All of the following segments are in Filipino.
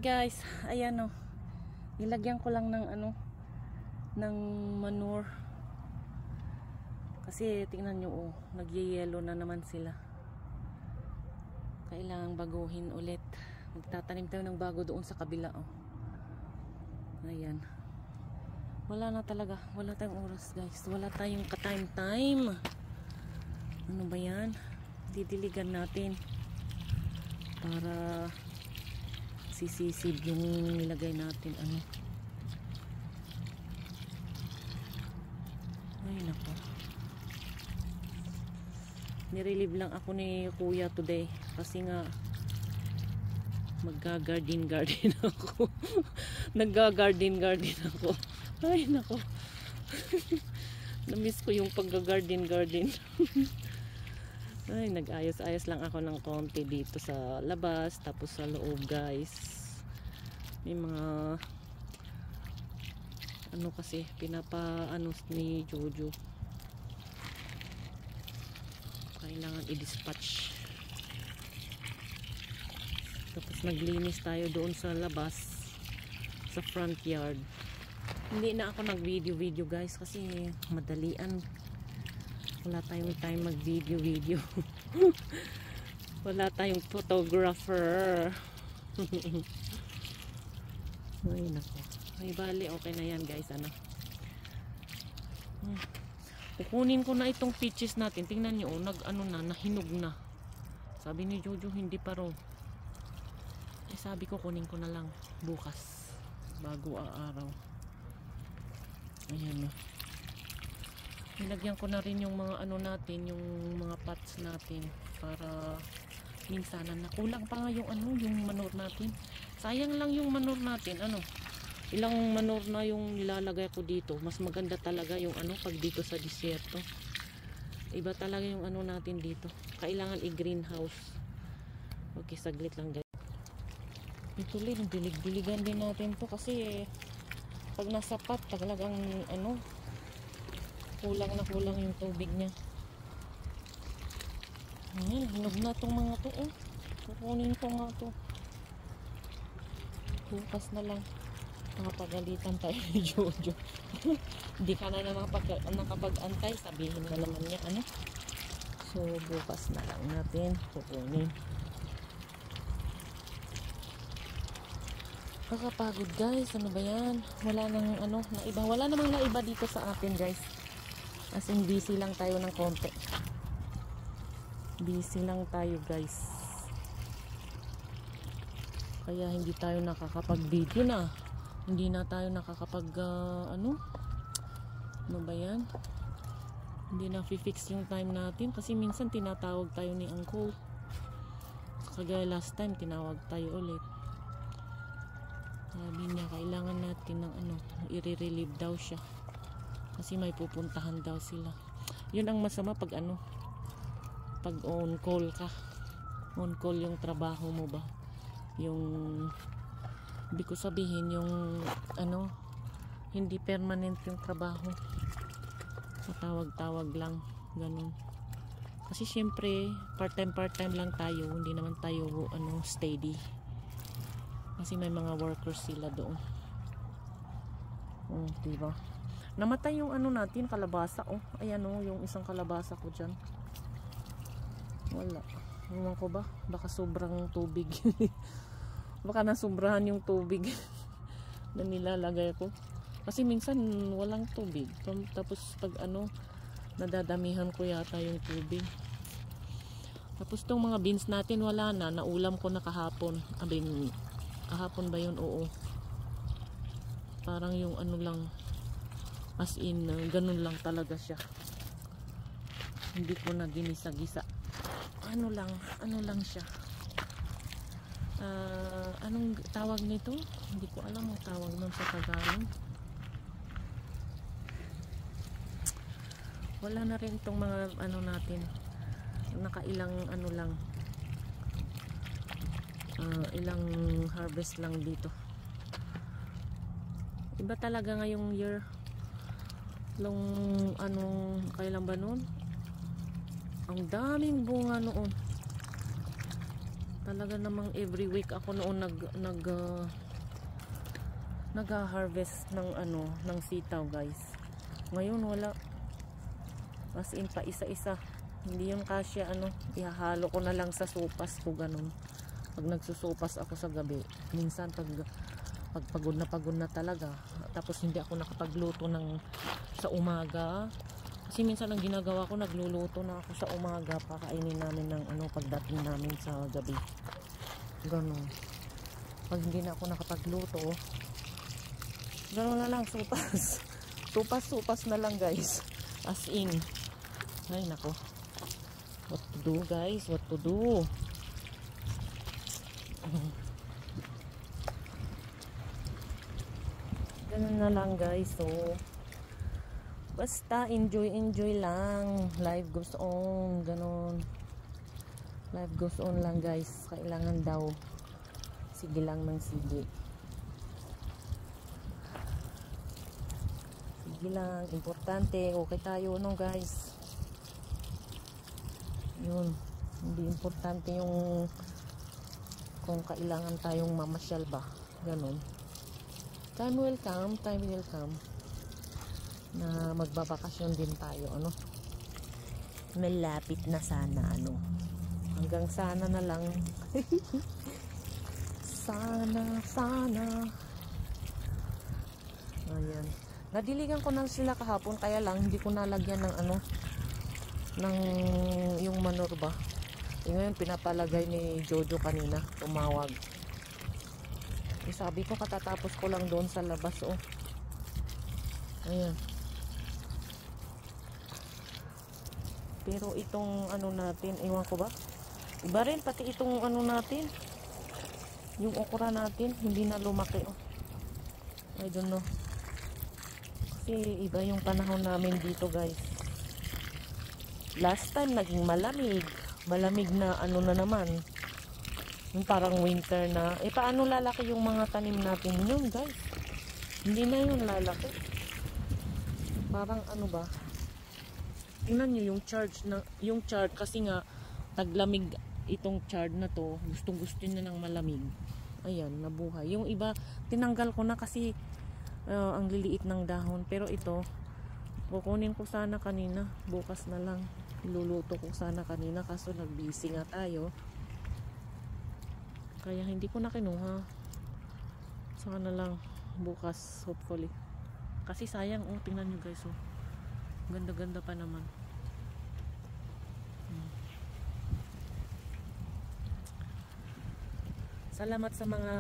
Hi guys, ayan o. Nilagyan ko lang ng ng manure. Kasi tingnan nyo nagyayelo na naman sila. Kailangang baguhin ulit. Magtatanim tayo ng bago doon sa kabila Ayan. Wala na talaga. Wala tayong oras guys. Wala tayong ka-time. Ano ba yan? Didiligan natin. Para sisisib yung nilagay natin ay nako, nirelieve lang ako ni kuya today kasi nga magga-garden ako nagga-garden ako. Ay nako na-miss ko yung pagga-garden ay nag-ayos-ayos lang ako ng konti dito sa labas, tapos sa loob guys may mga kasi pinapa ni Jojo, kailangan i-dispatch. Tapos naglinis tayo doon sa labas sa front yard. Hindi na ako nag-video guys kasi madalian, wala tayong time mag-video wala tayong photographer. Ay nako, ay bali okay na yan guys. Kukunin ko na itong peaches natin. Tingnan nyo nahinog na. Sabi ni Jojo hindi pa raw. Sabi ko kunin ko na lang bukas bago araw. Ayan nilagyan ko na rin yung mga natin, yung mga pots natin para minsanan na kulang pa nga yung yung manure natin. Sayang lang yung manure natin. Ilang manure na yung nilalagay ko dito. Mas maganda talaga yung pag dito sa disyerto. Iba talaga yung natin dito. Kailangan i-greenhouse. Okay, saglit lang guys. Ito rin, dilig-diligan din natin to kasi pag nasa pot talagang kulang yung tubig niya. Hinog na tong mga to kukunin ko nga to bukas na lang. Nakapagalitan tayo ni Jojo. Hindi ka na naman nakapag-antay, sabihin na naman niya so bukas na lang natin kukunin. Kakapagod guys, ano ba yan? Wala nang naiba, wala namang naiba dito sa atin guys, as in busy lang tayo ng konti. Busy lang tayo guys, kaya hindi tayo nakakapag-video na. Hindi na tayo nakakapag ano ba yan? Hindi na fi-fix yung time natin kasi minsan tinatawag tayo ni Uncle. Kagaya last time tinawag tayo ulit. Sabi niya kailangan natin ng i-relieve daw siya kasi may pupuntahan daw sila. Yun ang masama pag pag on call ka. On call yung trabaho mo ba? Yung hindi ko sabihin yung hindi permanent yung trabaho. Tawag-tawag lang ganun. Kasi syempre part-time lang tayo, hindi naman tayo steady. Kasi may mga workers sila doon. Diba? Namatay yung natin, kalabasa. Ayan yung isang kalabasa ko dyan. Wala. Ewan ko ba? Baka sobrang tubig. Baka nasobrahan yung tubig na nilalagay ko. Kasi minsan walang tubig. Tapos pag nadadamihan ko yata yung tubig. Tapos tong mga beans natin wala na. Naulam ko na kahapon. Kahapon ba yun? Oo. Parang yung lang. As in, ganun lang talaga siya. Hindi ko na ginisa-gisa. Ano lang siya. Anong tawag nito? Hindi ko alam ang tawag nun sa Tagalog. Wala na rin itong mga natin. Nakailang lang. Ilang harvest lang dito. Iba talaga ngayong year. Kailan ba noon? Ang daming bunga noon. Talaga namang every week ako noon nag-harvest ng ng sitaw, guys. Ngayon wala. As in pa isa-isa. Hindi yung kasya ihahalo ko na lang sa sopas ko ganun. Pag nagsusopas ako sa gabi, minsan pag pagod na talaga, tapos hindi ako nakapagluto sa umaga. Kasi minsan ang ginagawa ko, nagluluto na ako sa umaga, pakainin namin ng pagdating namin sa gabi. Ganun. Pag hindi na ako nakapagluto, ganun na lang, sopas. Sopas na lang, guys. As in. Ay, nako. What to do, guys? What to do? Ganun na lang, guys. So, basta enjoy lang. Life goes on. Ganun. Life goes on lang, guys. Kailangan daw sige lang ng sige. Sige lang. Importante. Okay tayo, guys. Yun. Hindi importante yung kung kailangan tayong mamasyal ba. Ganun. Time will come na magbabakasyon din tayo, malapit na sana, hanggang sana na lang. sana ayan, nadiligan ko na sila kahapon, kaya lang hindi ko nalagyan ng ng yung manure ba. Ngayon pinapalagay ni Jojo kanina, tumawag. Sabi ko katatapos ko lang doon sa labas, ayan. Pero itong natin, iwan ko ba, iba rin pati itong natin, yung okra natin hindi na lumaki. I don't know, kasi iba yung panahon namin dito, guys. Last time naging malamig na na naman, yung parang winter na. Paano lalaki yung mga tanim natin yun, guys? Hindi na yun lalaki. Parang ba? Tingnan nyo yung chart kasi nga taglamig itong chart na to. Gustong-gusto na ng malamig. Ayan, nabuhay. Yung iba, tinanggal ko na kasi ang liliit ng dahon. Pero ito, kukunin ko sana kanina. Bukas na lang. Iluluto ko sana kanina kaso nag-busy nga tayo. Kaya hindi ko na kinuha. Saka na lang bukas, hopefully. Kasi sayang, tingnan nyo, guys, ganda-ganda pa naman. Salamat sa mga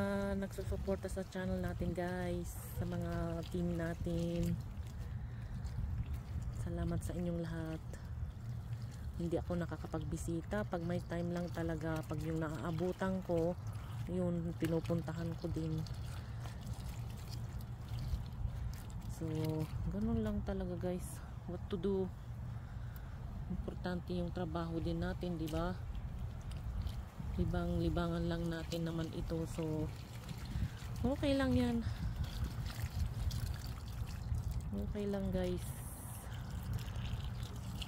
nagsusuporta sa channel natin, guys. Sa mga team natin. Salamat sa inyong lahat. Hindi ako nakakapagbisita. Pag may time lang talaga, pag yung naaabutan ko, yun, pinupuntahan ko din. So, ganun lang talaga, guys. What to do? Importante yung trabaho din natin, di ba? Libangan lang natin naman ito. So, okay lang yan. Okay lang, guys.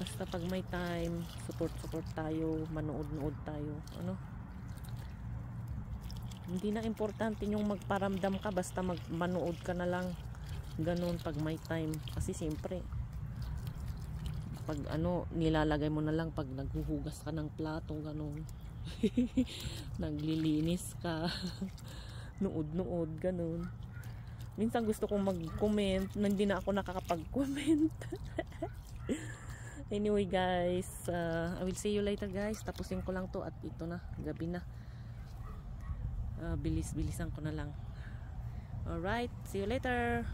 Basta pag may time, support tayo, manood tayo. Hindi na importante yung magparamdam ka, basta manood ka na lang. Ganun pag may time. Kasi siyempre, pag nilalagay mo na lang pag naghuhugas ka ng plato, ganun. Naglilinis ka. Nood, ganun. Minsan gusto kong mag-comment, hindi na ako nakakapag-comment. Anyway, guys, I will see you later, guys. Tapusin ko lang to at ito na, gabi na. Bilis-bilisan ko na lang. Alright, see you later.